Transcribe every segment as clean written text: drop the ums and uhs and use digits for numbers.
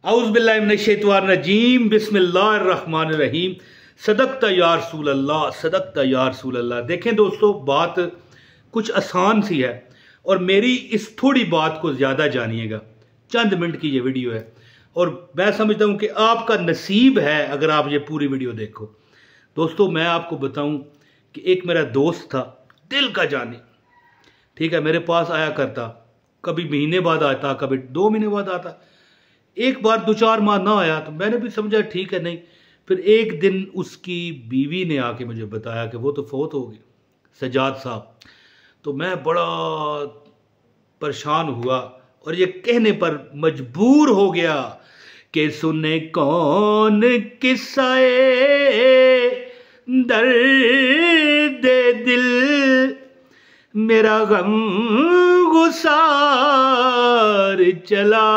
औज़ुबिल्लाहिमिनश्शैतानिर्रजीम बिस्मिल्लाहिर्रहमानिर्रहीम। सदक़ता या रसूल अल्लाह, सदक़ता या रसूल अल्लाह। देखें दोस्तों, बात कुछ आसान सी है और मेरी इस थोड़ी बात को ज़्यादा जानिएगा। चंद मिनट की ये वीडियो है और मैं समझता हूँ कि आपका नसीब है अगर आप ये पूरी वीडियो देखो। दोस्तों, मैं आपको बताऊँ कि एक मेरा दोस्त था, दिल का जानी, ठीक है, मेरे पास आया करता, कभी महीने बाद आता, कभी 2 महीने बाद आता। एक बार 2-4 माह ना आया तो मैंने भी समझा ठीक है, नहीं। फिर एक दिन उसकी बीवी ने आके मुझे बताया कि वो तो फौत हो गए, सजाद साहब। तो मैं बड़ा परेशान हुआ और ये कहने पर मजबूर हो गया कि सुने कौन किस्साए दर्द दिल, मेरा गम गुसार चला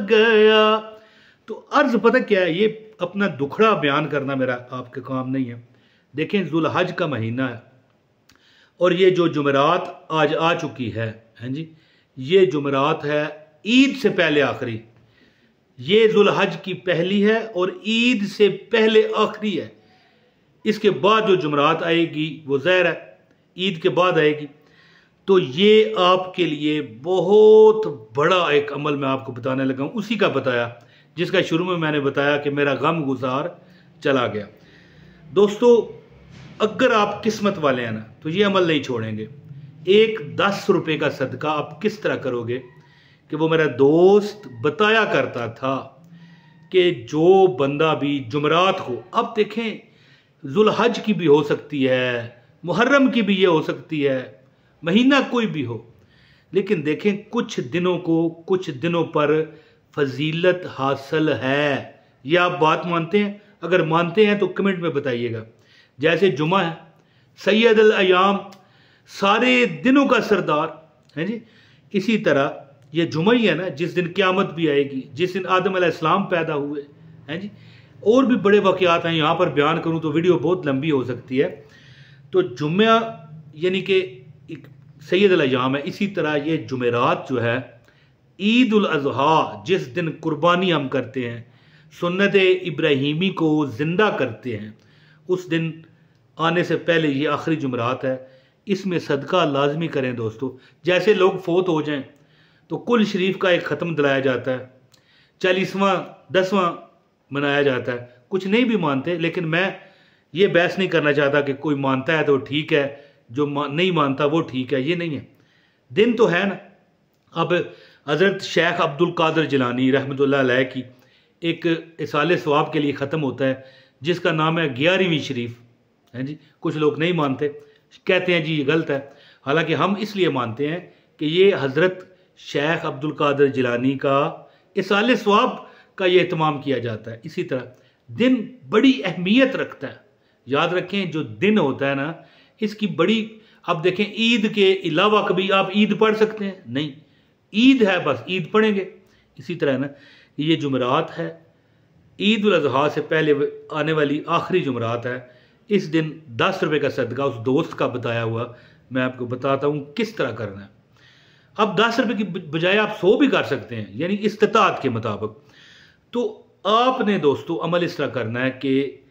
गया। तो अर्ज पता क्या है, ये अपना दुखड़ा बयान करना मेरा आपके काम नहीं है। देखें, जुल्हज का महीना है और ये जो जुमेरात आज आ चुकी है, हैं जी, ये जुमेरात है ईद से पहले आखिरी। ये जुल्हज की पहली है और ईद से पहले आखिरी है। इसके बाद जो जुमेरात आएगी वो ज़ाहिर है ईद के बाद आएगी। तो ये आपके लिए बहुत बड़ा एक अमल मैं आपको बताने लगा हूँ, उसी का बताया जिसका शुरू में मैंने बताया कि मेरा गम गुजार चला गया। दोस्तों, अगर आप किस्मत वाले हैं ना तो ये अमल नहीं छोड़ेंगे। एक 10 रुपये का सदका आप किस तरह करोगे कि वो मेरा दोस्त बताया करता था कि जो बंदा भी जुमरात को, अब देखें जुल्हज की भी हो सकती है, मुहर्रम की भी ये हो सकती है, महीना कोई भी हो, लेकिन देखें कुछ दिनों को कुछ दिनों पर फजीलत हासिल है। ये आप बात मानते हैं? अगर मानते हैं तो कमेंट में बताइएगा। जैसे जुमा है, सैयद अल अयाम, सारे दिनों का सरदार है जी, इसी तरह ये जुमा ही है ना जिस दिन क़यामत भी आएगी, जिस दिन आदम अलैहिस्सलाम पैदा हुए हैं जी। और भी बड़े वाक़यात हैं, यहाँ पर बयान करूँ तो वीडियो बहुत लंबी हो सकती है। तो जुम्मा यानी कि एक सैयद अल अयाम है। इसी तरह ये जुमेरात जो है ईद उल अज़हा, जिस दिन कुर्बानी हम करते हैं, सुन्नत इब्राहीमी को ज़िंदा करते हैं, उस दिन आने से पहले ये आखिरी जुमेरात है। इसमें सदका लाजमी करें दोस्तों। जैसे लोग फोत हो जाएं तो कुल शरीफ का एक ख़त्म दिलाया जाता है, 40वां 10वां मनाया जाता है। कुछ नहीं भी मानते, लेकिन मैं ये बहस नहीं करना चाहता कि कोई मानता है तो ठीक है, जो नहीं मानता वो ठीक है, ये नहीं है। दिन तो है ना। अब हज़रत शेख अब्दुल कादिर जिलानी रहमतुल्लाह अलैह की एक इसाले सवाब के लिए ख़त्म होता है जिसका नाम है 11वीं शरीफ, हैं जी। कुछ लोग नहीं मानते, कहते हैं जी ये गलत है। हालांकि हम इसलिए मानते हैं कि ये हज़रत शेख अब्दुल कादिर जिलानी का इसाले सवाब का ये एहतमाम किया जाता है। इसी तरह दिन बड़ी अहमियत रखता है। याद रखें, जो दिन होता है ना, इसकी बड़ी, अब देखें ईद के अलावा कभी आप ईद पढ़ सकते हैं? नहीं, ईद है बस ईद पढ़ेंगे। इसी तरह ना ये जुमेरात है, ईद उल अज़हा से पहले आने वाली आखिरी जुमेरात है। इस दिन 10 रुपये का सदका उस दोस्त का बताया हुआ मैं आपको बताता हूँ किस तरह करना है। अब 10 रुपये की बजाय आप 100 भी कर सकते हैं, यानी इस्तिताअत के मुताबिक। तो आपने दोस्तों अमल इस तरह करना है कि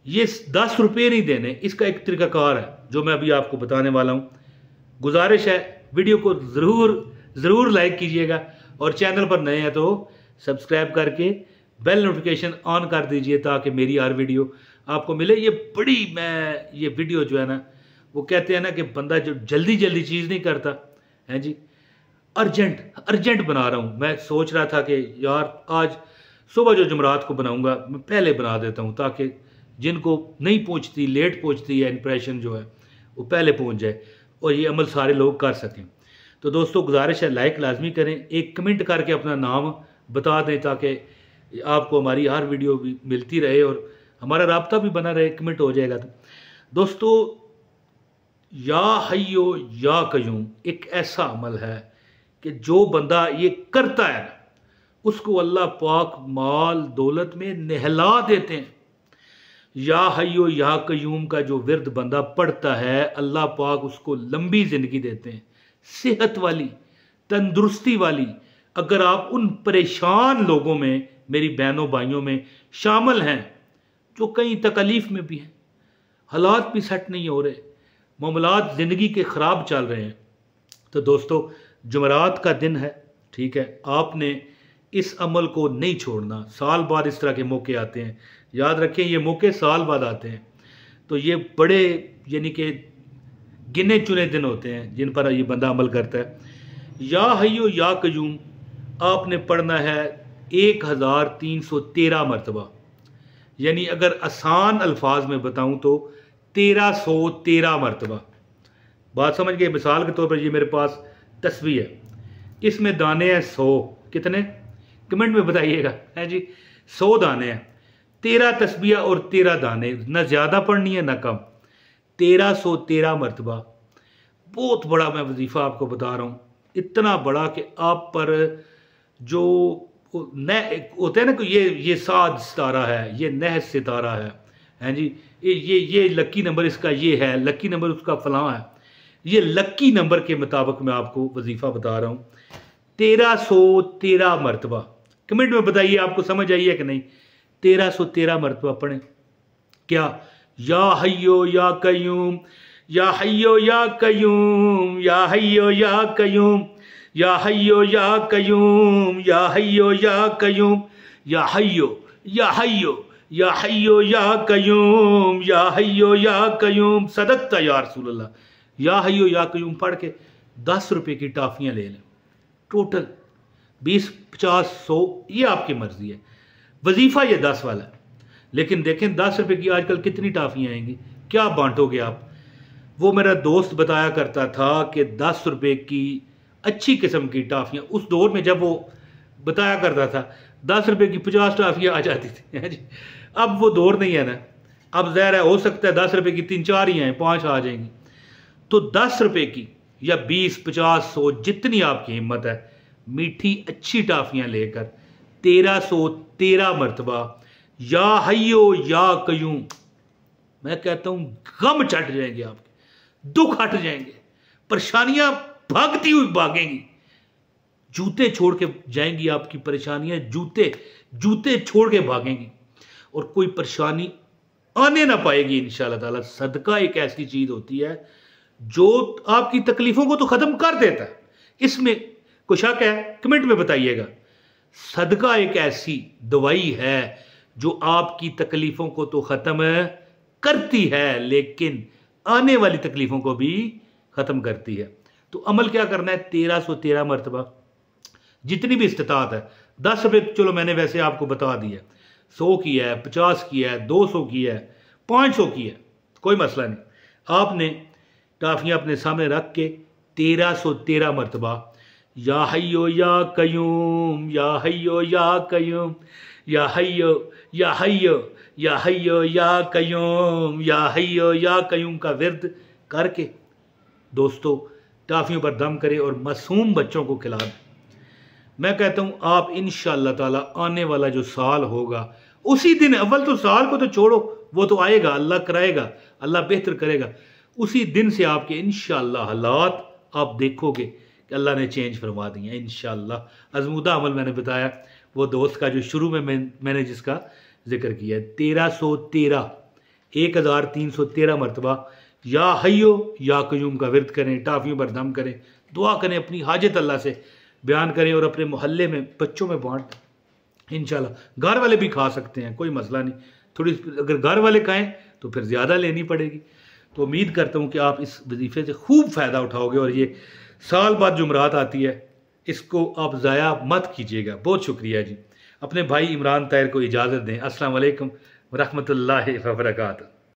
ये 10 रुपये नहीं देने, इसका एक तरीकाकार है जो मैं अभी आपको बताने वाला हूँ। गुजारिश है वीडियो को ज़रूर लाइक कीजिएगा और चैनल पर नए हैं तो सब्सक्राइब करके बेल नोटिफिकेशन ऑन कर दीजिए ताकि मेरी हर वीडियो आपको मिले। ये बड़ी, मैं ये वीडियो जो है ना, वो कहते हैं ना कि बंदा जो जल्दी चीज़ नहीं करता है जी, अर्जेंट बना रहा हूँ। मैं सोच रहा था कि यार आज सुबह जो जुमरात को बनाऊँगा मैं पहले बना देता हूँ ताकि जिनको नहीं पहुँचती, लेट पहुँचती है, इंप्रेशन जो है वो पहले पहुँच जाए और ये अमल सारे लोग कर सकें। तो दोस्तों गुजारिश है, लाइक लाजमी करें, एक कमेंट करके अपना नाम बता दें ताकि आपको हमारी हर वीडियो भी मिलती रहे और हमारा राब्ता भी बना रहे। कमेंट हो जाएगा तो दोस्तों, या हय्यो या कयूम एक ऐसा अमल है कि जो बंदा ये करता है ना, उसको अल्लाह पाक माल दौलत में नहला देते हैं। या हय्यो या कयूम का जो विर्द बंदा पढ़ता है, अल्लाह पाक उसको लंबी जिंदगी देते हैं, सेहत वाली, तंदुरुस्ती वाली, अगर आप उन परेशान लोगों में, मेरी बहनों भाइयों में शामिल हैं जो कई तकलीफ में भी हैं, हालात भी सेट नहीं हो रहे, मामलात ज़िंदगी के ख़राब चल रहे हैं, तो दोस्तों जुमेरात का दिन है, ठीक है, आपने इस अमल को नहीं छोड़ना। साल बाद इस तरह के मौके आते हैं, याद रखें ये मौके साल बाद आते हैं, तो ये बड़े यानी कि गिने चुने दिन होते हैं जिन पर ये बंदा अमल करता है। या हय्यो या कयूम आपने पढ़ना है 1313 मरतबा, यानी अगर आसान अल्फाज में बताऊं तो 1313 मरतबा। बात समझ गए? मिसाल के तौर पर ये मेरे पास तस्बीह है, इसमें दाने हैं 100, कितने कमेंट में बताइएगा, है जी 100 दाने हैं, 13 तस्बीह और 13 दाने, ना ज़्यादा पढ़नी है ना कम, 1313 मरतबा। बहुत बड़ा मैं वजीफ़ा आपको बता रहा हूँ, इतना बड़ा कि आप पर जो होते हैं ना कि ये साद सितारा है, ये नह सितारा है जी, ये लक्की नंबर इसका ये है, लक्की नंबर उसका फलां है, ये लक्की नंबर के मुताबिक मैं आपको वजीफ़ा बता रहा हूँ। 1313 मरतबा, कमेंट में बताइए आपको समझ आई है कि नहीं। 1313 मरतबा पढ़ें। क्या? या हय्यो या कयूम, या हय्यो या कयूम, या हय्यो या कयूम, या हय्यो या कयूम, या हय्यो या कयूम, या हय्यो या हय्यो या हय्यो या कयूम, या हय्यो या कयूम, सदक़ता या रसूल अल्लाह। या हय्यो या कयूम पढ़ के 10 रुपये की टाफियाँ ले लें, टोटल 20, 50, 100 ये आपकी मर्जी है। वजीफ़ा ये 10 वाला है, लेकिन देखें 10 रुपये की आजकल कितनी टाफियाँ आएंगी, क्या बांटोगे आप। वो मेरा दोस्त बताया करता था कि 10 रुपये की अच्छी किस्म की टाफियाँ, उस दौर में जब वो बताया करता था 10 रुपये की 50 टाफियाँ आ जाती थी। अब वो दौर नहीं है ना, अब ज़ाहिर है हो सकता है 10 रुपये की 3-4 ही आए, 5 आ जाएंगी। तो 10 रुपये की या 20, 50, 100 जितनी आपकी हिम्मत है, मीठी अच्छी टाफियाँ लेकर 1313 मरतबा या हय्यो या कयूम, मैं कहता हूँ गम चट जाएंगे आपके, दुख हट जाएंगे, परेशानियां भागती हुई भागेंगी, जूते छोड़ के जाएंगी आपकी परेशानियां, जूते छोड़ के भागेंगी और कोई परेशानी आने ना पाएगी इंशाअल्लाह ताला। सदका एक ऐसी चीज होती है जो आपकी तकलीफों को तो खत्म कर देता है, इसमें कोई शक है? कमेंट में बताइएगा। सदका एक ऐसी दवाई है जो आपकी तकलीफों को तो खत्म करती है, लेकिन आने वाली तकलीफों को भी खत्म करती है। तो अमल क्या करना है? 1313 मरतबा, जितनी भी इस्तिताअत है। 10 रुपये चलो मैंने वैसे आपको बता दिया, 100 की है, 50 की है, 200 की है, 500 की है, कोई मसला नहीं। आपने टाफियाँ अपने सामने रख के 1313 मरतबा या हय्यो या कयूम, या हय्यो या कयूम, या हय्यो या हय्यो या हय्यो या कयूम, या हय्यो या कयूम का विर्द करके दोस्तों टाफियों पर दम करें और मासूम बच्चों को खिला दें। मैं कहता हूँ आप इंशाअल्लाह ताला आने वाला जो साल होगा उसी दिन, अव्वल तो साल को तो छोड़ो, वो तो आएगा, अल्लाह कराएगा, अल्लाह बेहतर करेगा, उसी दिन से आपके इंशाअल्लाह हालात आप देखोगे कि अल्लाह ने चेंज फरमा दिए इंशाअल्लाह। अज़मूदा अमल मैंने बताया, वो दोस्त का जो शुरू में मैंने जिसका जिक्र किया, 1313 मरतबा या हय्यो या कयूम का विर्द करें, टाफियों पर दम करें, दुआ करें, अपनी हाजत अल्लाह से बयान करें और अपने मोहल्ले में बच्चों में बांट इंशाल्लाह। घर वाले भी खा सकते हैं, कोई मसला नहीं, थोड़ी अगर घर वाले खाएं तो फिर ज़्यादा लेनी पड़ेगी। तो उम्मीद करता हूँ कि आप इस वजीफे से खूब फ़ायदा उठाओगे और ये साल बाद जुमरात आती है, इसको आप ज़ाया मत कीजिएगा। बहुत शुक्रिया जी। अपने भाई इमरान ताहिर को इजाज़त दें। अस्सलाम वालेकुम व रहमतुल्लाहि व बरकातहू।